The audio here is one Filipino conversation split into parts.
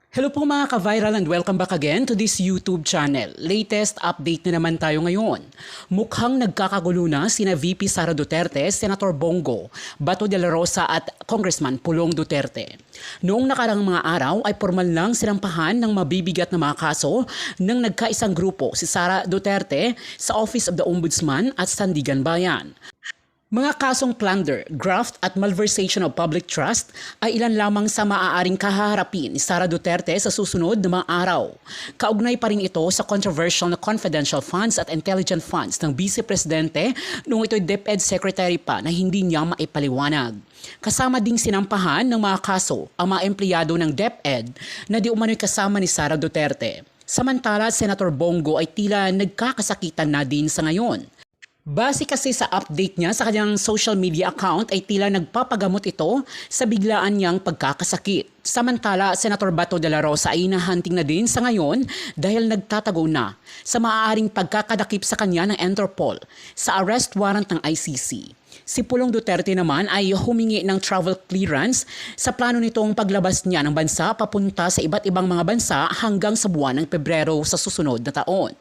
Hello po mga ka-viral and welcome back again to this YouTube channel. Latest update na naman tayo ngayon. Mukhang nagkakagulo na sina VP Sara Duterte, Senator Bongo, Bato de la Rosa at Congressman Pulong Duterte. Noong nakarang mga araw ay formal lang sinampahan ng mabibigat na mga kaso ng nagkaisang grupo si Sara Duterte sa Office of the Ombudsman at Sandigan Bayan. Mga kasong plunder, graft at malversation of public trust ay ilan lamang sa maaaring kahaharapin ni Sara Duterte sa susunod na mga araw. Kaugnay pa rin ito sa controversial na confidential funds at intelligent funds ng Vice Presidente noong ito'y DepEd Secretary pa na hindi niya maipaliwanag. Kasama ding sinampahan ng mga kaso ang mga empleyado ng DepEd na di umano'y kasama ni Sara Duterte. Samantala, Senator Bongo ay tila nagkakasakitan na din sa ngayon. Base kasi sa update niya sa kanyang social media account ay tila nagpapagamot ito sa biglaan niyang pagkakasakit. Samantala, Senator Bato de la Rosa ay nahanting na din sa ngayon dahil nagtatago na sa maaaring pagkakadakip sa kanya ng Interpol sa arrest warrant ng ICC. Si Pulong Duterte naman ay humingi ng travel clearance sa plano nitong paglabas niya ng bansa papunta sa iba't ibang mga bansa hanggang sa buwan ng Pebrero sa susunod na taon.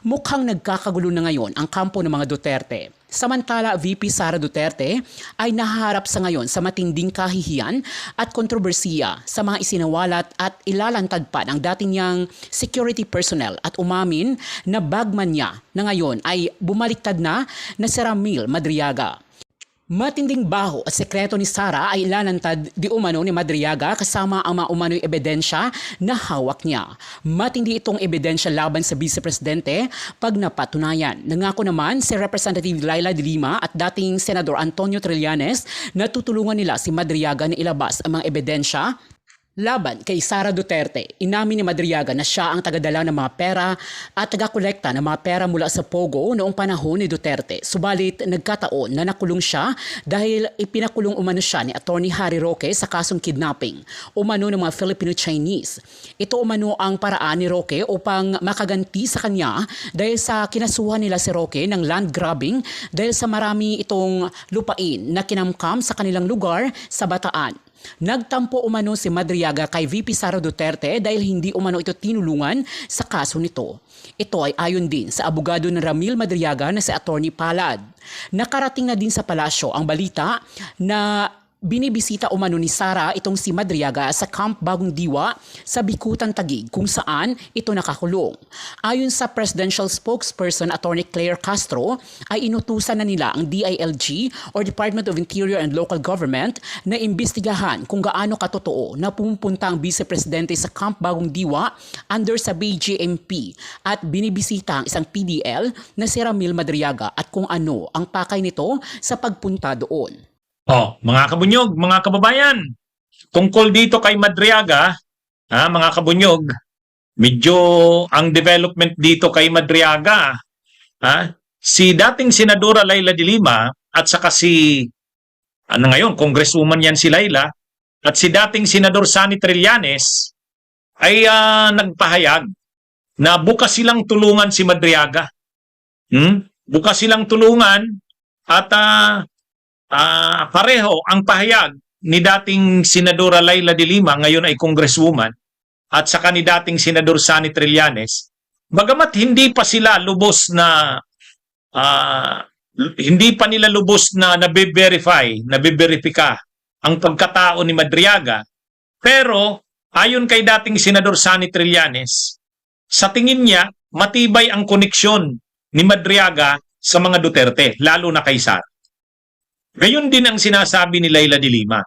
Mukhang nagkakagulo na ngayon ang kampo ng mga Duterte. Samantala, VP Sara Duterte ay nahaharap sa ngayon sa matinding kahihiyan at kontrobersiya sa mga isinawalat at ilalantad pa ng dating niyang security personnel at umamin na bagman niya na ngayon ay bumaliktad na si Ramil Madriaga. Matinding baho at sekreto ni Sara ay ilalantad di umano ni Madriaga kasama ang mga umano'y ebidensya na hawak niya. Matindi itong ebidensya laban sa Vice Presidente pag napatunayan. Nangako naman si Representative Leila de Lima at dating Senador Antonio Trillanes na tutulungan nila si Madriaga na ilabas ang mga ebidensya laban kay Sara Duterte. Inamin ni Madriaga na siya ang tagadala ng mga pera at tagakolekta ng mga pera mula sa Pogo noong panahon ni Duterte. Subalit nagkataon na nakulong siya dahil ipinakulong umano siya ni Attorney Harry Roque sa kasong kidnapping umano ng mga Filipino-Chinese. Ito umano ang paraan ni Roque upang makaganti sa kanya dahil sa kinasuhan nila si Roque ng land grabbing dahil sa marami itong lupain na kinamkam sa kanilang lugar sa Bataan. Nagtampo umano si Madriaga kay VP Sara Duterte dahil hindi umano ito tinulungan sa kaso nito. Ito ay ayon din sa abogado ng Ramil Madriaga na si Attorney Palad. Nakarating na din sa palasyo ang balita na binibisita umano ni Sara itong si Madriaga sa Camp Bagong Diwa sa Bikutan, Taguig kung saan ito nakakulong. Ayon sa Presidential Spokesperson Attorney Claire Castro ay inutusan na nila ang DILG or Department of Interior and Local Government na imbestigahan kung gaano katotoo na pumupunta ang Vice Presidente sa Camp Bagong Diwa under sa BJMP at binibisita ang isang PDL na si Ramil Madriaga at kung ano ang pakay nito sa pagpunta doon. Mga kabunyog, mga kababayan, tungkol dito kay Madriaga, mga kabunyog, medyo ang development dito kay Madriaga, si dating Senadora Leila de Lima at saka si, ngayon, Congresswoman yan si Leila, at si dating Senador Sonny Trillanes ay nagpahayag na bukas silang tulungan si Madriaga. Bukas silang tulungan at pareho ang pahayag ni dating Senadora Leila de Lima, ngayon ay Congresswoman, at saka ni dating Senador Sonny Trillanes, bagamat hindi pa sila lubos na hindi pa nila lubos na nabiverify ang pagkatao ni Madriaga, pero ayon kay dating Senador Sonny Trillanes, sa tingin niya matibay ang koneksyon ni Madriaga sa mga Duterte, lalo na kay Sara. Gayon din ang sinasabi ni Leila de Lima.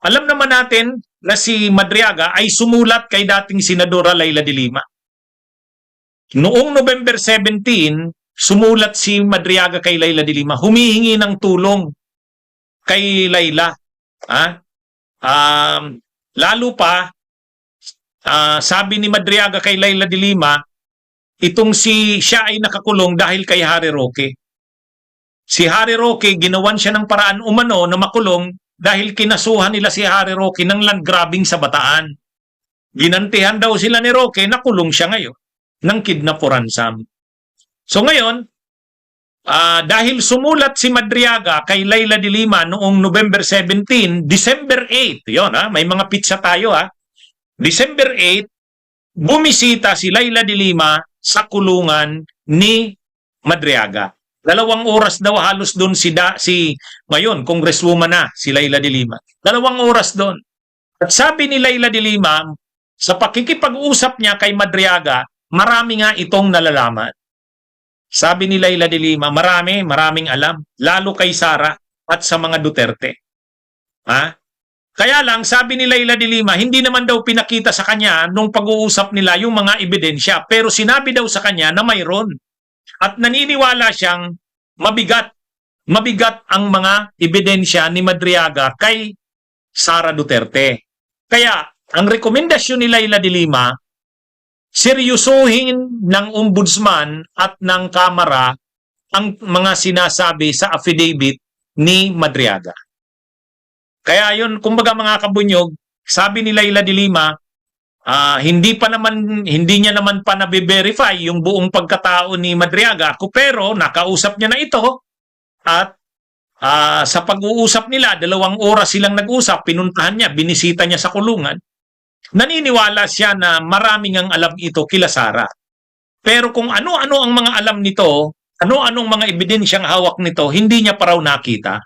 Alam naman natin na si Madriaga ay sumulat kay dating Senadora Leila de Lima. Noong November 17, sumulat si Madriaga kay Leila de Lima, humihingi ng tulong kay Leila. Lalo pa, sabi ni Madriaga kay Leila de Lima, siya ay nakakulong dahil kay Harry Roque. Si Harry Roque, ginawan siya ng paraan umano na makulong dahil kinasuhan nila si Harry Roque ng land grabbing sa Bataan. Ginantihan daw sila ni Roque, nakulong siya ngayon ng kidnap o ransom. So ngayon, dahil sumulat si Madriaga kay Leila de Lima noong November 17, December 8, yun, may mga pizza tayo, December 8, bumisita si Laila de Lima sa kulungan ni Madriaga. 2 oras daw halos doon si ngayon, congresswoman na, si Laila de Lima. 2 oras doon. At sabi ni Laila de Lima, sa pakikipag-usap niya kay Madriaga, marami nga itong nalalaman. Sabi ni Laila de Lima, maraming alam, lalo kay Sara at sa mga Duterte. Ha? Kaya lang, sabi ni Laila de Lima, hindi naman daw pinakita sa kanya nung pag-uusap nila yung mga ebidensya, pero sinabi daw sa kanya na mayroon. At naniniwala siyang mabigat ang mga ebidensya ni Madriaga kay Sara Duterte. Kaya, ang rekomendasyon ni Laila de Lima, seryosohin ng ombudsman at ng Kamara ang mga sinasabi sa affidavit ni Madriaga. Kaya yun, kumbaga mga kabunyog, sabi ni Laila de Lima, hindi niya naman pa nabe-verify yung buong pagkatao ni Madriaga, pero nakausap niya na ito at sa pag-uusap nila, 2 oras silang nag-usap, pinuntahan niya, binisita niya sa kulungan. Naniniwala siya na maraming ang alam ito kila Sara. Pero kung ano-ano ang mga alam nito, ano-anong mga ebidensyang hawak nito, hindi niya pa raw nakita.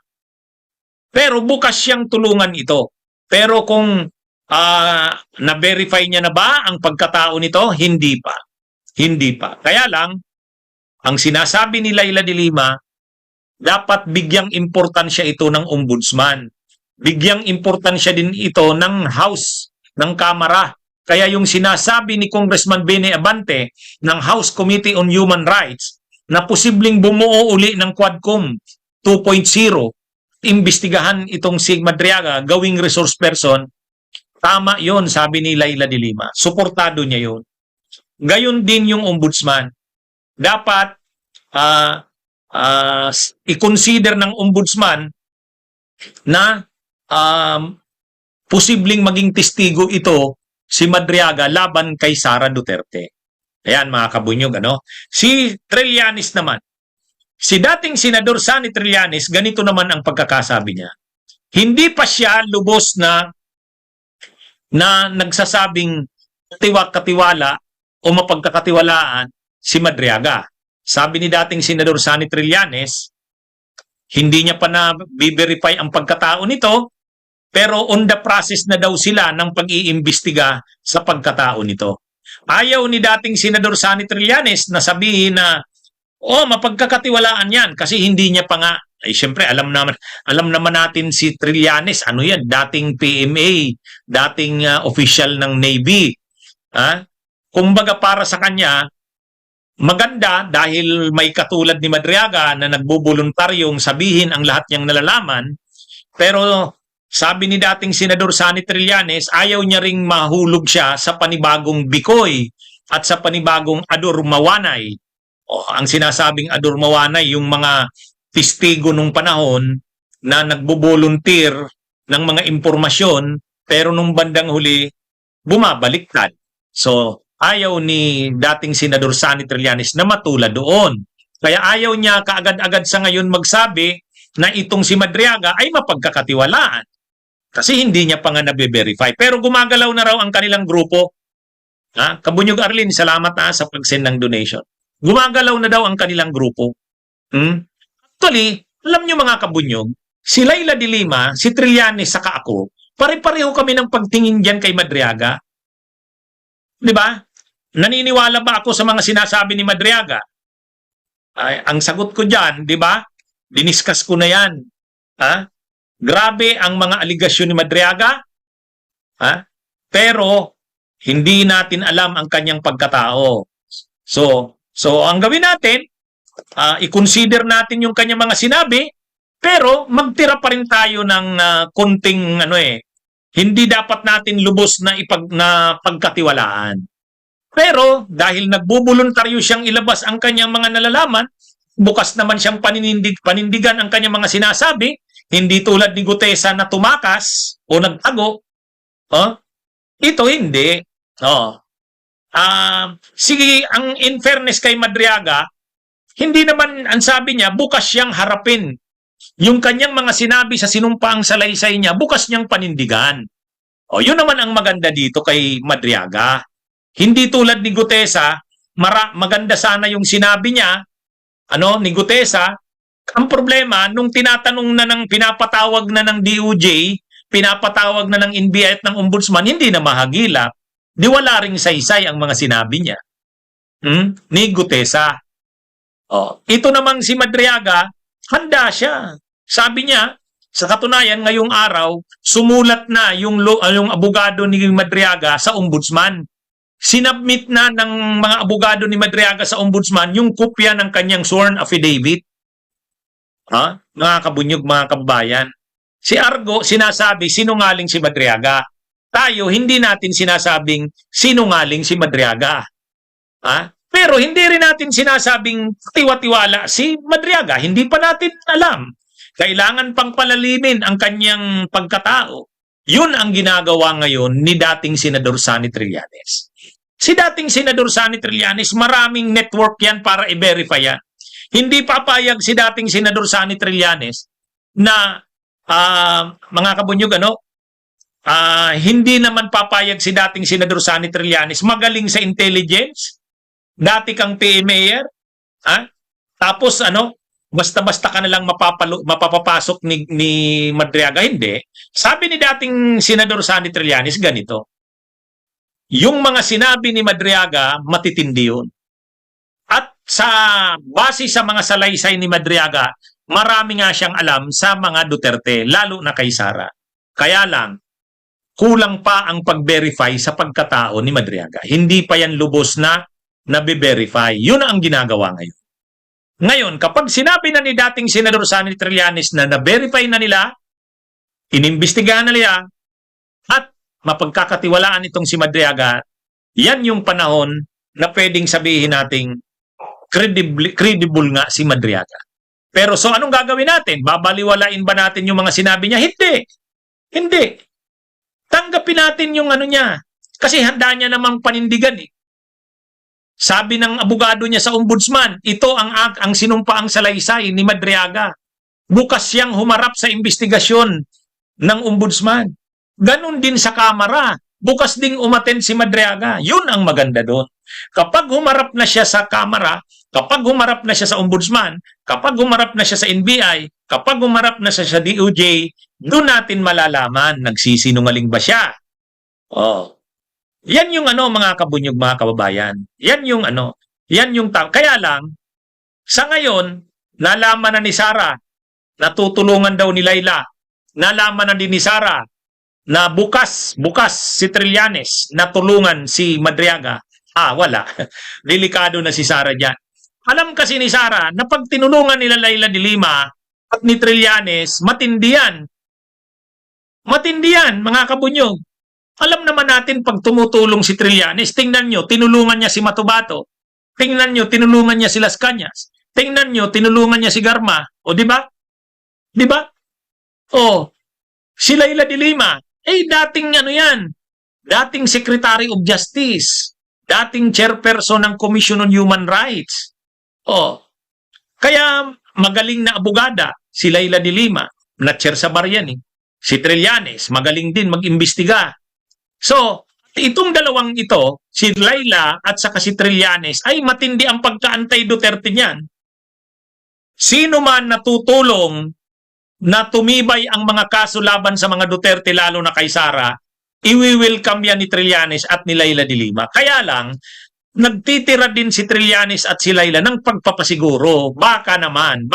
Pero bukas siyang tulungan ito. Pero kung na-verify niya na ba ang pagkatao nito? Hindi pa. Hindi pa. Kaya lang, ang sinasabi ni Laila de Lima, dapat bigyang importansya ito ng ombudsman. Bigyang importansya din ito ng House, ng Kamara. Kaya yung sinasabi ni Congressman Bene Abante ng House Committee on Human Rights na posibleng bumuo uli ng Quadcom 2.0, imbestigahan itong si Madriaga, gawing resource person, tama yon, sabi ni Laila de Lima. Suportado niya yon. Gayon din yung ombudsman. Dapat i-consider ng ombudsman na posibleng maging testigo ito si Madriaga laban kay Sara Duterte. Ayan mga kabunyog, ano? Si Trillanes naman. Si dating Senador Sani Trillanes, ganito naman ang pagkakasabi niya. Hindi pa siya lubos na nagsasabing katiwala o mapagkakatiwalaan si Madriaga. Sabi ni dating Senador Sani Trillanes, hindi niya pa na-verify ang pagkatao nito, pero on the process na daw sila ng pag-iimbestiga sa pagkatao nito. Ayaw ni dating Senador Sani Trillanes na sabihin na, mapagkakatiwalaan yan kasi hindi niya pa nga. Ay, siyempre, alam naman natin si Trillanes, ano yan, dating PMA, dating official ng Navy. Kumbaga para sa kanya, maganda dahil may katulad ni Madriaga na nagboboluntaryong sabihin ang lahat niyang nalalaman, pero sabi ni dating Senador Sani Trillanes, ayaw niya ring mahulog siya sa panibagong bikoy at sa panibagong adurmawanay. Ang sinasabing adurmawanay, yung mga testigo nung panahon na nagbobolunteer ng mga impormasyon pero nung bandang huli bumabaliktad. So, ayaw ni dating Senador Sani Trillanes na matulad doon. Kaya ayaw niya kaagad-agad sa ngayon magsabi na itong si Madriaga ay mapagkakatiwalaan. Kasi hindi niya pa nga nabe-verify. Pero gumagalaw na raw ang kanilang grupo. Kabunyog Arlene, salamat sa pag-send ng donation. Gumagalaw na daw ang kanilang grupo. Actually, alam niyo mga kabunyog, si Laila de Lima, si Trillanes, saka ako, pare-pareho kami ng pagtingin dyan kay Madriaga. Di ba? Naniniwala ba ako sa mga sinasabi ni Madriaga? Ang sagot ko dyan, di ba? Diniscuss ko na yan. Grabe ang mga aligasyon ni Madriaga. Pero, hindi natin alam ang kanyang pagkatao. So ang gawin natin, i-consider natin yung kanyang mga sinabi, pero magtira pa rin tayo ng konting hindi dapat natin lubos na pagkatiwalaan. Pero dahil nagbubuluntaryo siyang ilabas ang kanyang mga nalalaman, bukas naman siyang panindigan ang kanyang mga sinasabi, hindi tulad ni Gutesa na tumakas o nagtago. Ito hindi. Sige, ang in fairness kay Madriaga, hindi naman, ang sabi niya, bukas siyang harapin. Yung kanyang mga sinabi sa sinumpaang salaysay niya, bukas niyang panindigan. Yun naman ang maganda dito kay Madriaga. Hindi tulad ni Gutesa, maganda sana yung sinabi niya, ni Gutesa. Ang problema, nung tinatanong na pinapatawag na ng DOJ, pinapatawag na ng NBI at ng Ombudsman, hindi na mahagilap. Di wala ring saysay ang mga sinabi niya. Ni Gutesa. Ito namang si Madriaga, handa siya. Sabi niya, sa katunayan, ngayong araw, sumulat na yung abogado ni Madriaga sa Ombudsman. Sinubmit na ng mga abogado ni Madriaga sa Ombudsman yung kopya ng kanyang sworn affidavit. Mga kabunyog, mga kababayan. Si Argo, sinasabi, sinungaling si Madriaga. Tayo, hindi natin sinasabing sinungaling si Madriaga. Pero hindi rin natin sinasabing tiwa-tiwala si Madriaga. Hindi pa natin alam. Kailangan pang palalimin ang kanyang pagkatao. Yun ang ginagawa ngayon ni dating Senador Sonny Trillanes. Si dating Senador Sonny Trillanes, maraming network yan para i-verify yan. Hindi papayag si dating Senador Sonny Trillanes na mga kabunyog, hindi naman papayag si dating Senador Sonny Trillanes magaling sa intelligence. Dati kang PMAyer, tapos basta-basta ka na lang mapapapasok ni Madriaga. Hindi. Sabi ni dating Senador Sonny Trillanes ganito, yung mga sinabi ni Madriaga, matitindi yun. At base sa mga salaysay ni Madriaga, marami nga siyang alam sa mga Duterte, lalo na kay Sara. Kaya lang, kulang pa ang pag-verify sa pagkatao ni Madriaga. Hindi pa yan lubos na nabe-verify. Yun ang ginagawa ngayon. Ngayon, kapag sinabi na ni dating Senador Sonny Trillanes na na-verify na nila, inimbestigahan na nila, at mapagkakatiwalaan itong si Madriaga, yan yung panahon na pwedeng sabihin nating credible nga si Madriaga. Pero so anong gagawin natin? Babaliwalain ba natin yung mga sinabi niya? Hindi. Hindi. Tanggapin natin yung niya. Kasi handa niya namang panindigan eh. Sabi ng abogado niya sa Ombudsman, ito ang sinumpaang salaysay ni Madriaga. Bukas siyang humarap sa investigasyon ng Ombudsman. Ganon din sa Kamara. Bukas ding umattend si Madriaga. Yun ang maganda doon. Kapag humarap na siya sa Kamara, kapag humarap na siya sa Ombudsman, kapag humarap na siya sa NBI, kapag humarap na siya sa DOJ, doon natin malalaman nagsisinungaling ba siya. Yan yung mga kabunyog, mga kababayan. Yan yung kaya lang, sa ngayon, nalaman na ni Sara, natutulungan daw ni Laila, nalaman na din ni Sara, na bukas si Trillanes natulungan si Madriaga. Wala. Delikado na si Sara dyan. Alam kasi ni Sara na pag tinulungan nila Laila de Lima at ni Trillanes, matindi yan. Matindi yan, mga kabunyog. Alam naman natin pag tumutulong si Trillanes, tingnan nyo, tinulungan niya si Matubato. Tingnan nyo, tinulungan niya si Las Cañas. Tingnan nyo, tinulungan niya si Garma. O, di ba? Di ba? Si Laila de Lima, dating yan, dating Secretary of Justice, dating chairperson ng Commission on Human Rights. Kaya magaling na abogada, si Laila de Lima, na-chair sa bar yan eh. Si Trillanes, magaling din mag-imbestiga. So, itong dalawang ito, si Laila at saka si Trillanes, ay matindi ang pagka-antay Duterte niyan. Sino man natutulong na tumibay ang mga kaso laban sa mga Duterte, lalo na kay Sara, i-welcome yan ni Trillanes at ni Laila de Lima. Kaya lang, nagtitira din si Trillanes at si Laila ng pagpapasiguro. Baka naman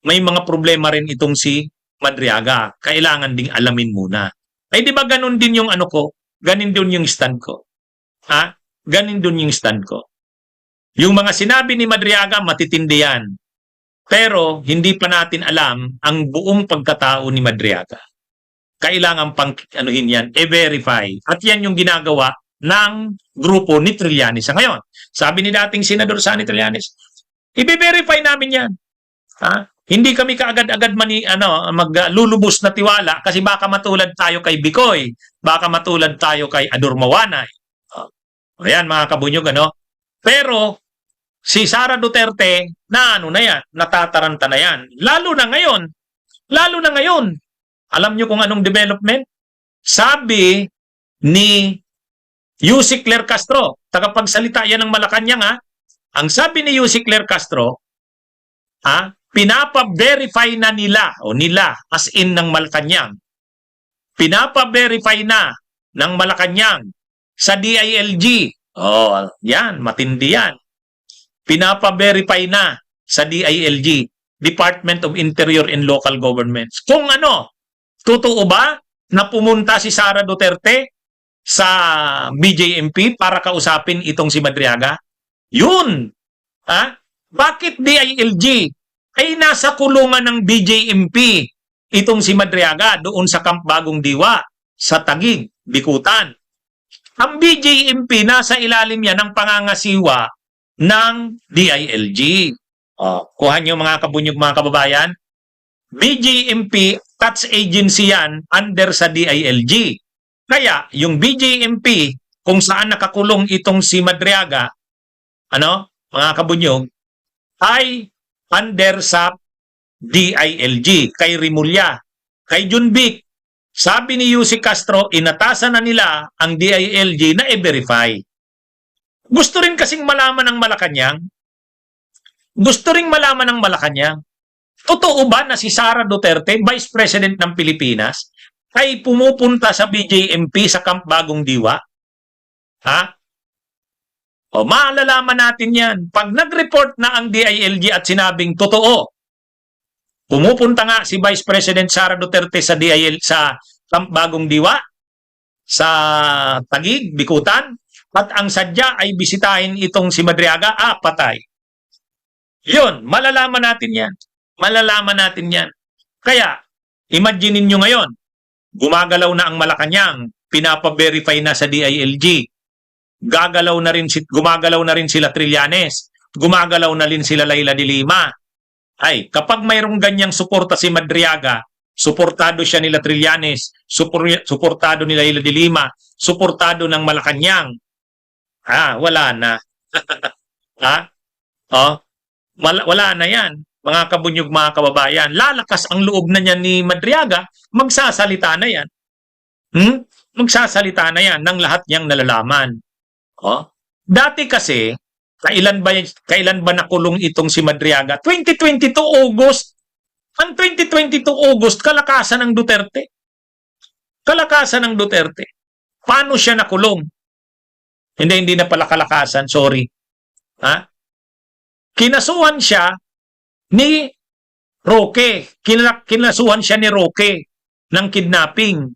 may mga problema rin itong si Madriaga. Kailangan ding alamin muna. Di ba ganun din yung Ganun din yung stand ko. Ganun din yung stand ko. Yung mga sinabi ni Madriaga, matitindi yan. Pero hindi pa natin alam ang buong pagkatao ni Madriaga. Kailangan pang yan, i-verify. At yan yung ginagawa ng grupo ni Trillanes sa ngayon. Sabi ni dating Senador Sonny Trillanes, i-verify namin yan. Hindi kami kaagad-agad maglulubos na tiwala kasi baka matulad tayo kay Bicoy, baka matulad tayo kay Ador Mawanay. Ayan mga kabunyog, Pero si Sara Duterte, na yan, natataranta na yan. Lalo na ngayon. Alam nyo kung anong development? Sabi ni Yussi Claire Castro, tagapagsalita yan ng Malacanang ha. Ang sabi ni Yussi Claire Castro, pinapa-verify na nila, o nila, as in ng Malacanang, pinapa-verify na ng Malacanang sa DILG. Oh, yan, matindi yan. Pinapa-verify na sa DILG, Department of Interior and Local Governments. Kung ano, totoo ba na pumunta si Sara Duterte sa BJMP para kausapin itong si Madriaga? Yun. Bakit DILG? Ay nasa kulungan ng BJMP itong si Madriaga doon sa Camp Bagong Diwa, sa Taguig, Bikutan. Ang BJMP nasa ilalim yan ng pangangasiwa ng DILG. Kuha niyo mga kabunyog, mga kababayan. BJMP, touch agency yan under sa DILG. Kaya yung BJMP, kung saan nakakulong itong si Madriaga, mga kabunyog, ay under sa DILG, kay Rimulya, kay Junbic. Sabi ni Yussi Castro, inatasan na nila ang DILG na i-verify. Gusto rin kasing malaman ng Malacanang, totoo ba na si Sara Duterte, Vice President ng Pilipinas, ay pumupunta sa BJMP sa Camp Bagong Diwa? Maalalaman natin yan. Pag nag-report na ang DILG at sinabing totoo, pumupunta nga si Vice President Sara Duterte sa sa Camp Bagong Diwa, sa Taguig, Bikutan, at ang sadya ay bisitahin itong si Madriaga, patay. Yun, malalaman natin yan. Kaya, imaginin nyo ngayon, gumagalaw na ang Malacanang, pinapa-verify na sa DILG, gumagalaw na rin sila Trillanes, gumagalaw na rin sila Leila de Lima. Ay, kapag mayroong ganyang suporta si Madriaga, suportado siya nila Trillanes, suportado ni Leila de Lima, suportado ng Malacanang, wala na. Wala na yan, mga kabunyog, mga kababayan. Lalakas ang loob na niyan ni Madriaga, magsasalita na yan. Magsasalita na yan ng lahat niyang nalalaman. Dati kasi, kailan ba nakulong itong si Madriaga? 2022 August. Ang 2022 August, kalakasan ng Duterte. Paano siya nakulong? Hindi na pala kalakasan, sorry. Kinasuhan siya ni Roque. Kinasuhan siya ni Roque ng kidnapping.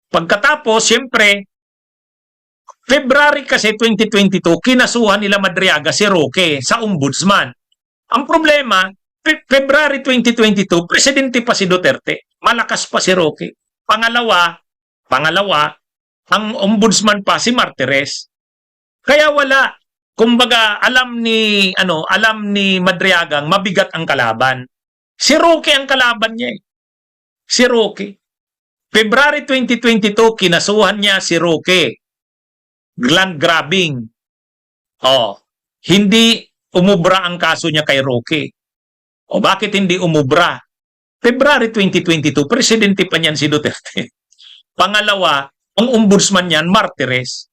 Pagkatapos, siyempre, February kasi 2022, kinasuhan nila Madriaga si Roque sa ombudsman. Ang problema, February 2022, presidente pa si Duterte. Malakas pa si Roque. Pangalawa, ang ombudsman pa si Martires. Kaya wala. Kumbaga, alam ni Madriagang mabigat ang kalaban. Si Roque ang kalaban niya. Si Roque. February 2022, kinasuhan niya si Roque. Land grabbing. Hindi umubra ang kaso niya kay Roque. Bakit hindi umubra? February 2022, presidente pa niyan si Duterte. Pangalawa, ang ombudsman niyan, Martires.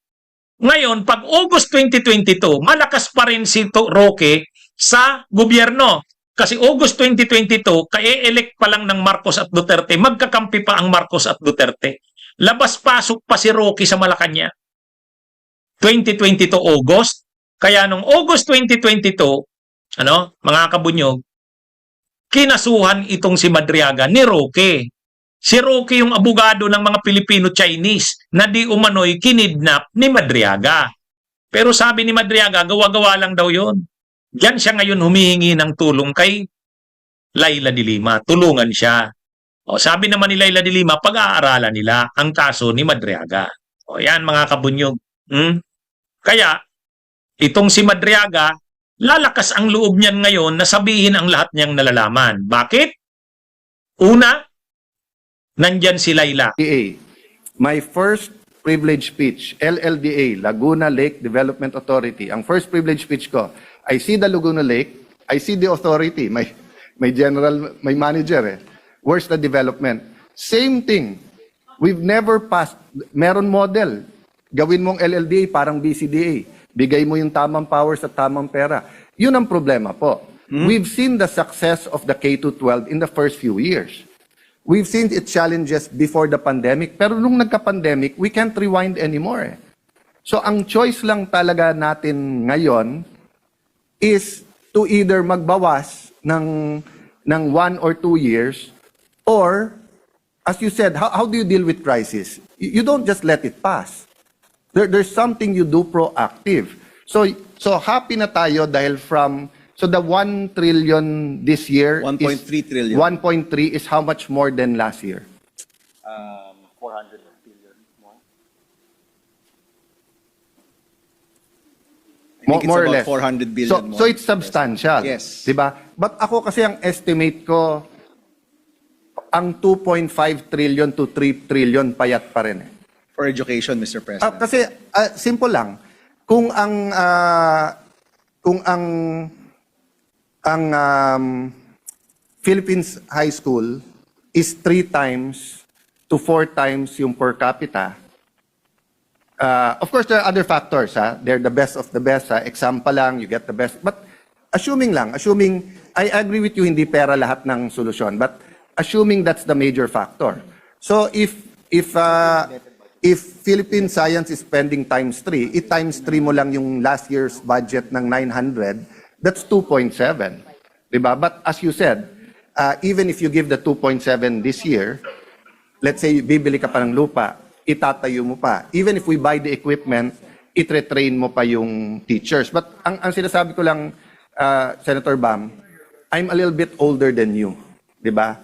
Ngayon, pag August 2022, malakas pa rin si Roque sa gobyerno. Kasi August 2022, kae-elect pa lang ng Marcos at Duterte, magkakampi pa ang Marcos at Duterte. Labas-pasok pa si Roque sa Malacanang. 2022 August. Kaya nung August 2022, mga kabunyog, kinasuhan itong si Madriaga ni Roque. Si Roque yung abogado ng mga Pilipino-Chinese na di umano'y kinidnap ni Madriaga. Pero sabi ni Madriaga, gawa-gawa lang daw yun. Diyan siya ngayon humihingi ng tulong kay Leila de Lima. Tulungan siya. Sabi naman ni Leila de Lima, pag-aaralan nila ang kaso ni Madriaga. Yan mga kabunyog. Kaya, itong si Madriaga, lalakas ang loob niyan ngayon na sabihin ang lahat niyang nalalaman. Bakit? Una, nandyan si Leila. My first privilege speech, LLDA, Laguna Lake Development Authority. Ang first privilege speech ko, I see the Laguna Lake, I see the authority, my manager. Where's the development? Same thing. We've never passed, meron model. Gawin mong LLDA parang BCDA. Bigay mo yung tamang powers at tamang pera. Yun ang problema po. We've seen the success of the K-12 in the first few years. We've seen its challenges before the pandemic, pero nung nagka-pandemic, we can't rewind anymore. So ang choice lang talaga natin ngayon is to either magbawas ng 1 or 2 years, or, as you said, how do you deal with crisis? You don't just let it pass. There's something you do proactive. So happy na tayo dahil so the 1 trillion this year 1.3 trillion. 1.3 is how much more than last year? 400 billion more. I think it's More or about less. 400 billion more. So it's substantial. Yes. Diba? But ako kasi ang estimate ko, ang 2.5 trillion to 3 trillion payat pa rin. For education, Mr. President. Kasi simple lang, kung ang Philippines high school is 3 times to 4 times yung per capita. Of course, there are other factors. They're the best of the best. Example lang, you get the best. But assuming, I agree with you, hindi pera lahat ng solusyon. But assuming that's the major factor. So if Philippine science is spending times 3, times 3 mo lang yung last year's budget ng 900, that's 2.7. Diba? But as you said, even if you give the 2.7 this year, let's say bibili ka pa ng lupa, itatayo mo pa. Even if we buy the equipment, itre-train mo pa yung teachers. But ang sinasabi ko lang, Senator Bam, I'm a little bit older than you. Diba?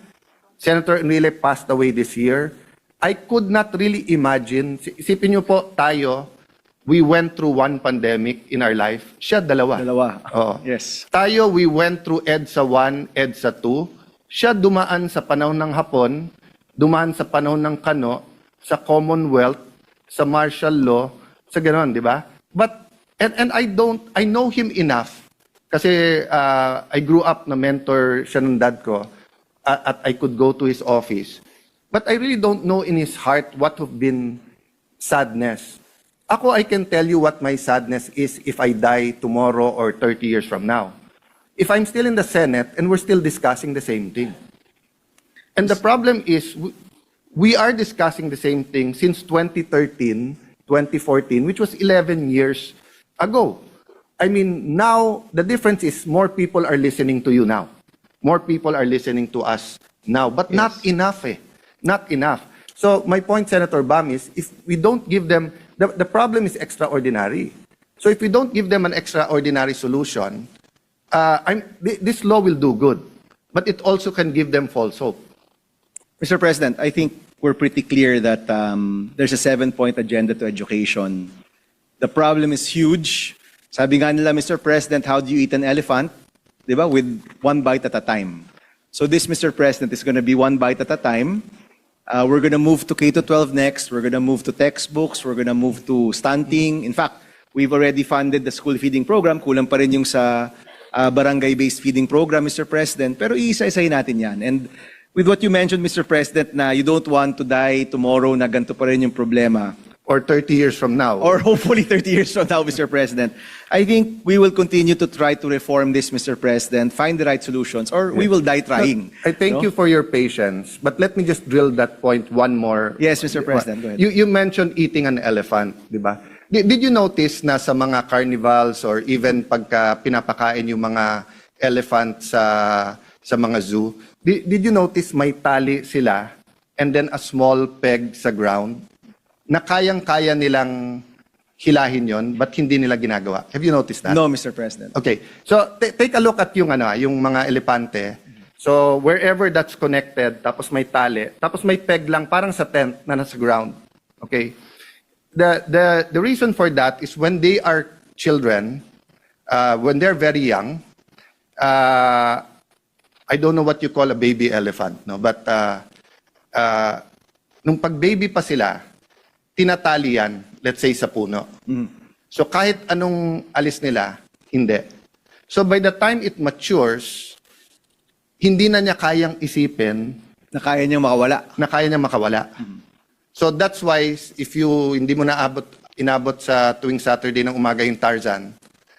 Senator Enrile passed away this year. I could not really imagine, isipin niyo po tayo, we went through 1 pandemic in our life, siya 2. Dalawa. Oo. Yes. Tayo, we went through EDSA 1, EDSA 2, siya dumaan sa panahon ng Hapon, dumaan sa panahon ng Kano, sa Commonwealth, sa martial law, sa gano'n, di ba? But, and I know him enough, kasi I grew up na mentor siya ng dad ko, at I could go to his office. But I really don't know in his heart what have been sadness. Ako, I can tell you what my sadness is if I die tomorrow or 30 years from now. If I'm still in the Senate and we're still discussing the same thing. And the problem is, we are discussing the same thing since 2013, 2014, which was 11 years ago. I mean, now, the difference is more people are listening to you now. More people are listening to us now. But not enough Not enough. So my point, Senator Bam, is if we don't give them, the problem is extraordinary. So if we don't give them an extraordinary solution, this law will do good. But it also can give them false hope. Mr. President, I think we're pretty clear that there's a 7-point agenda to education. The problem is huge. Sabi nga nila, Mr. President, how do you eat an elephant? Diba? With 1 bite at a time. So this, Mr. President, is going to be 1 bite at a time. We're going to move to K-12 next. We're going to move to textbooks. We're going to move to stunting. In fact, we've already funded the school feeding program. Kulang pa rin yung sa barangay-based feeding program, Mr. President. Pero iisa-isahin natin yan. And with what you mentioned, Mr. President, na you don't want to die tomorrow na ganito pa rin yung problema. Or 30 years from now. Or hopefully 30 years from now, Mr. President. I think we will continue to try to reform this, Mr. President, find the right solutions, or we will die trying. I thank you for your patience, but let me just drill that point one more. Yes, Mr. President, go ahead. You mentioned eating an elephant, di ba? Did you notice na sa mga carnivals or even pagka pinapakain yung mga elephant sa mga zoo, did you notice may tali sila and then a small peg sa ground na kayang-kaya nilang hilahin yon, but hindi nila ginagawa? Have you noticed that? No, Mr. President. Okay. So, take a look at yung mga elepante. So, wherever that's connected, tapos may tali, tapos may peg lang, parang sa tent na nasa ground. Okay? The reason for that is when they are children, when they're very young, I don't know what you call a baby elephant, no? But, nung pag-baby pa sila, tinatali yan, let's say sa puno. So kahit anong alis nila, hindi. So by the time it matures, hindi na niya kayang isipin Na kaya niyang makawala. na kaya niya makawala. So that's why if you hindi mo naabot inabot sa tuwing Saturday ng umaga yung Tarzan.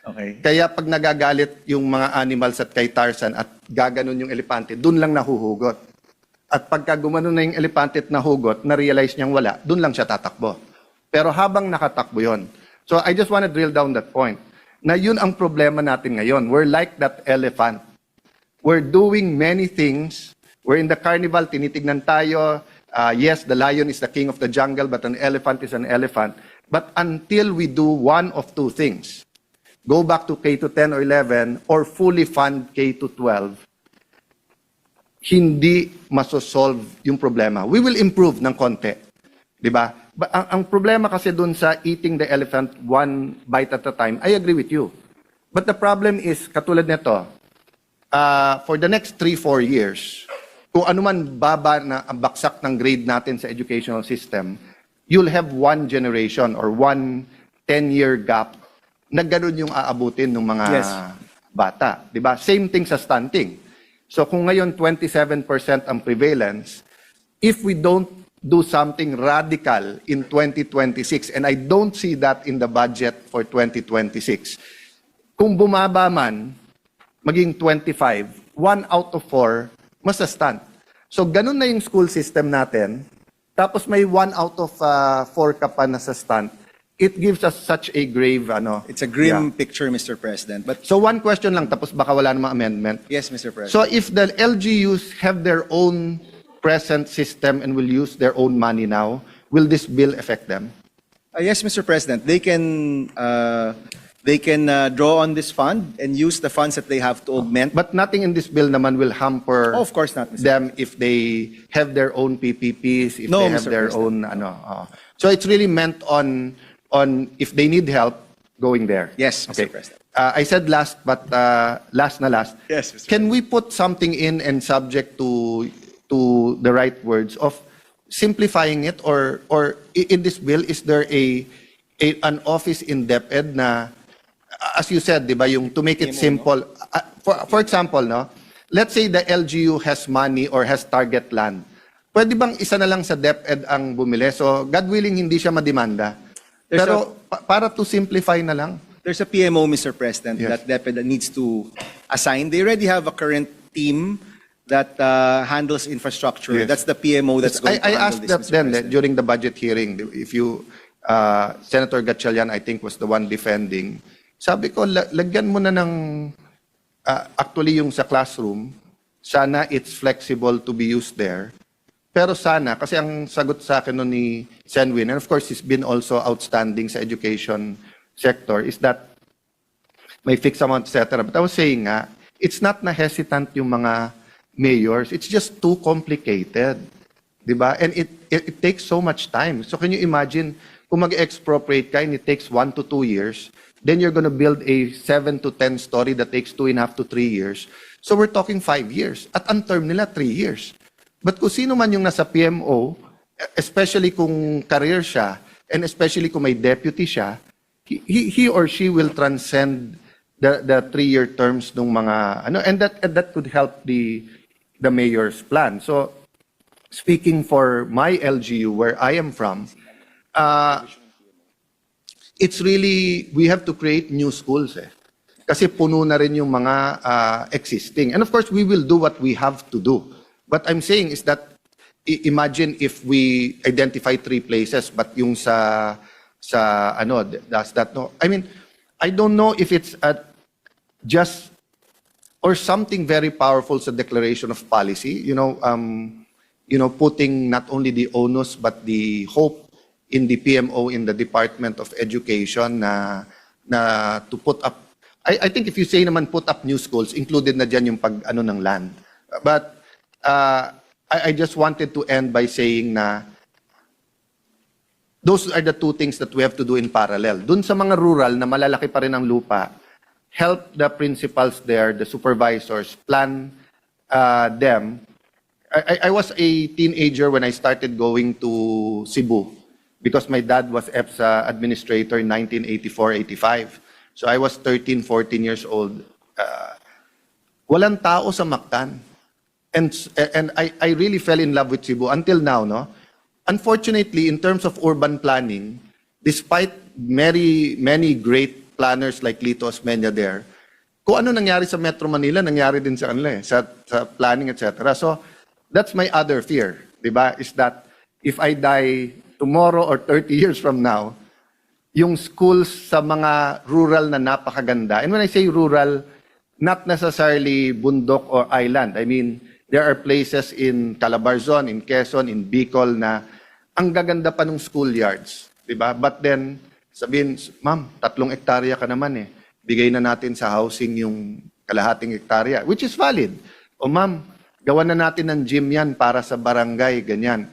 Okay. Kaya pag nagagalit yung mga animals at kay Tarzan at gaganon yung elepante, dun lang nahuhugot. At pagka gumanon na yung elepante at nahugot, na-realize niyang wala, dun lang siya tatakbo. Pero habang nakatakbo yon. So I just want to drill down that point. Na yun ang problema natin ngayon. We're like that elephant. We're doing many things. We're in the carnival, tinitignan tayo. Yes, the lion is the king of the jungle, but an elephant is an elephant. But until we do one of two things, go back to K to 10 or 11, or fully fund K to 12, hindi masosolve yung problema. We will improve ng konti. Diba? Ang problema kasi dun sa eating the elephant one bite at a time, I agree with you. But the problem is, katulad nito, for the next 3-4 years, kung ano man baba na ang baksak ng grade natin sa educational system, you'll have one generation or one 10-year gap na ganun yung aabutin ng mga Yes. bata. Diba? Same thing sa stunting. So kung ngayon 27% ang prevalence, if we don't do something radical in 2026, and I don't see that in the budget for 2026, kung bumaba man, maging 25, 1 out of 4, masa-stunt. So ganun na yung school system natin, tapos may 1 out of 4 ka pa na sa stunt, it gives us such a grave, It's a grim Yeah. picture, Mr. President. But So one question lang, tapos baka wala namang amendment. yes, Mr. President. So if the LGUs have their own present system and will use their own money now, will this bill affect them? Yes, Mr. President. They can draw on this fund and use the funds that they have to augment. But nothing in this bill naman will hamper Oh, of course not, Mr. them if they have their own PPPs, if No, they have Mr. their President. own So it's really meant on if they need help going there. Yes, Mr. Okay. President. I said last, but last na last. Yes, Mr. Can we put something in and subject to the right words of simplifying it, or in this bill is there an office in DepEd na, as you said, di ba, yung to make it simple. For example, no, let's say the LGU has money or has target land. Pwede bang isa na lang sa DepEd ang bumili? So, God willing, hindi siya mademanda. There's Pero para to simplify na lang. There's a PMO, Mr. President, Yes. that DepEd needs to assign. They already have a current team that handles infrastructure. Yes. That's the PMO that's going to I handle asked this, that Mr. then President. during the budget hearing, if you, Senator Gatchalian, I think, was the one defending. Sabi ko, lagyan mo na ng, actually yung sa classroom, sana it's flexible to be used there. Pero sana, kasi ang sagot sa akin nun ni Senwin, and of course he's been also outstanding sa education sector, is that may fixed amount, etc. But I was saying nga, it's not na hesitant yung mga mayors, it's just too complicated. Diba? And it takes so much time. So can you imagine, kung mag-expropriate ka and it takes 1 to 2 years, then you're gonna build a 7 to 10 story that takes 2.5 to 3 years. So we're talking 5 years. At ang term nila, 3 years. But kung sino man yung nasa PMO, especially kung career siya, and especially kung may deputy siya, he or she will transcend the 3-year terms ng mga, and that could help the mayor's plan. So, speaking for my LGU, where I am from, it's really, we have to create new schools eh. Kasi puno na rin yung mga existing. And of course, we will do what we have to do. What I'm saying is that, imagine if we identify 3 places, but yung sa does that no? I mean, I don't know if it's just, or something very powerful sa declaration of policy, putting not only the onus but the hope in the PMO, in the Department of Education na to put up, I think if you say naman put up new schools, included na dyan yung ng land. But I just wanted to end by saying na those are the 2 things that we have to do in parallel. Dun sa mga rural na malalaki pa rin ang lupa, help the principals there, the supervisors, plan them. I was a teenager when I started going to Cebu because my dad was EPSA administrator in 1984-85. So I was 13, 14 years old. Walang tao sa Mactan. And I really fell in love with Cebu until now, no? Unfortunately, in terms of urban planning, despite many great planners like Lito Osmeña there, kung ano nangyari sa Metro Manila, nangyari din sa kanila sa planning, etc. So, that's my other fear, di ba? Is that if I die tomorrow or 30 years from now, yung schools sa mga rural na napakaganda, and when I say rural, not necessarily bundok or island. I mean, there are places in Calabarzon, in Quezon, in Bicol na ang gaganda pa ng schoolyards, di ba? But then, sabihin, ma'am, 3 hektarya ka naman eh. Bigay na natin sa housing yung kalahating hektarya, which is valid. O ma'am, gawan na natin ng gym yan para sa barangay, ganyan.